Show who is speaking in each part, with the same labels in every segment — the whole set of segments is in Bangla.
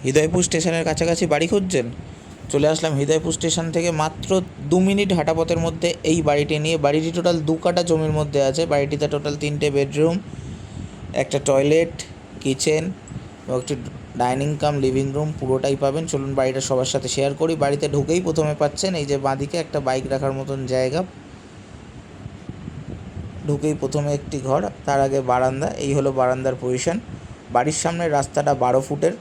Speaker 1: হৃদয়পুর স্টেশনের কাছাকাছি বাড়ি খুঁজছেন? চলে আসলাম হৃদয়পুর স্টেশন থেকে মাত্র 2 মিনিট হাঁটা পথের মধ্যে এই বাড়িটি নিয়ে। বাড়িটি টোটাল 2 কাঠা জমির মধ্যে আছে। বাড়িটিতে টোটাল 3টে বেডরুম, একটা টয়লেট, কিচেন এবং একটি ডাইনিং কাম লিভিং রুম পুরোটাই পাবেন। চলুন বাড়িটা সবার সাথে শেয়ার করি। বাড়িতে ঢুকেই প্রথমে পাচ্ছেন এই যে বাঁদিকে একটা বাইক রাখার মতন জায়গা, ঢুকেই প্রথমে একটি ঘর, তার আগে বারান্দা। এই হলো বারান্দার পজিশন। বাড়ির সামনে রাস্তাটা 12 ফুটের।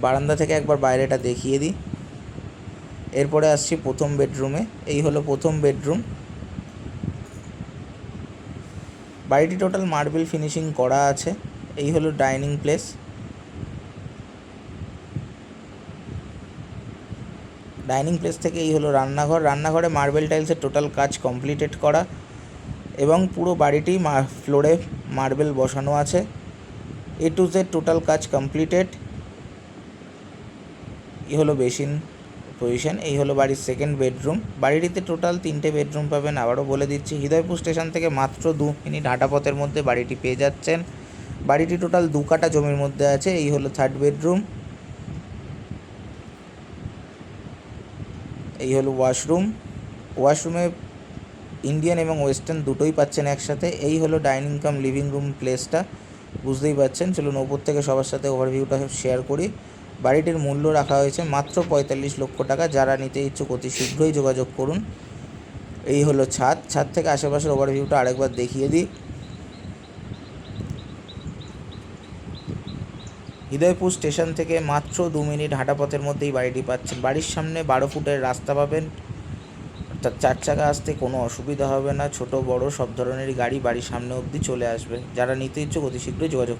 Speaker 1: বারান্দা থেকে একবার বাইরেটা দেখিয়ে দিই। এরপরে আসছি প্রথম বেডরুমে। এই হলো প্রথম বেডরুম। বাড়িটি টোটাল মার্বেল ফিনিশিং করা আছে। এই হলো ডাইনিং প্লেস। ডাইনিং প্লেস থেকে এই হলো রান্নাঘর। রান্নাঘরে মার্বেল টাইলসের টোটাল কাজ কমপ্লিটেড করা এবং পুরো বাড়িটি ফ্লোরে মার্বেল বসানো আছে। A to Z টোটাল কাজ কমপ্লিটেড। এই হলো বেসিন পজিশন। এই হলো বাড়ির সেকেন্ড বেডরুম। বাড়িটিতে টোটাল 3টে বেডরুম পাবেন। আবারও বলে দিচ্ছি, হৃদয়পুর স্টেশন থেকে মাত্র 2 মিনিট হাঁটা পথের মধ্যে বাড়িটি পেয়ে যাচ্ছেন। বাড়িটি টোটাল 2 কাঠা জমির মধ্যে আছে। এই হলো থার্ড বেডরুম। এই হলো ওয়াশরুম। ওয়াশরুমে ইন্ডিয়ান এবং ওয়েস্টার্ন দুটোই পাচ্ছেন একসাথে। এই হলো ডাইনিং কাম লিভিং রুম প্লেসটা, বুঝতেই পাচ্ছেন। চলুন ওপর থেকে সবার সাথে ওভারভিউটা শেয়ার করি। বাড়িটির মূল্য রাখা হয়েছে মাত্র 45 লক্ষ টাকা। যারা নিতে ইচ্ছুক অতি শীঘ্রই যোগাযোগ করুন। এই হলো ছাদ। ছাদ থেকে আশেপাশের ওভারভিউটা আরেকবার দেখিয়ে দিই। হৃদয়পুর স্টেশন থেকে মাত্র 2 মিনিট হাঁটা পথের মধ্যেই বাড়িটি পাচ্ছেন। বাড়ির সামনে 12 ফুটের রাস্তা পাবেন, অর্থাৎ 4 চাকা আসতে কোনো অসুবিধা হবে না। ছোট বড় সব ধরনেরই গাড়ি বাড়ির সামনে অবধি চলে আসবে। যারা নিতে ইচ্ছুক অতি শীঘ্রই যোগাযোগ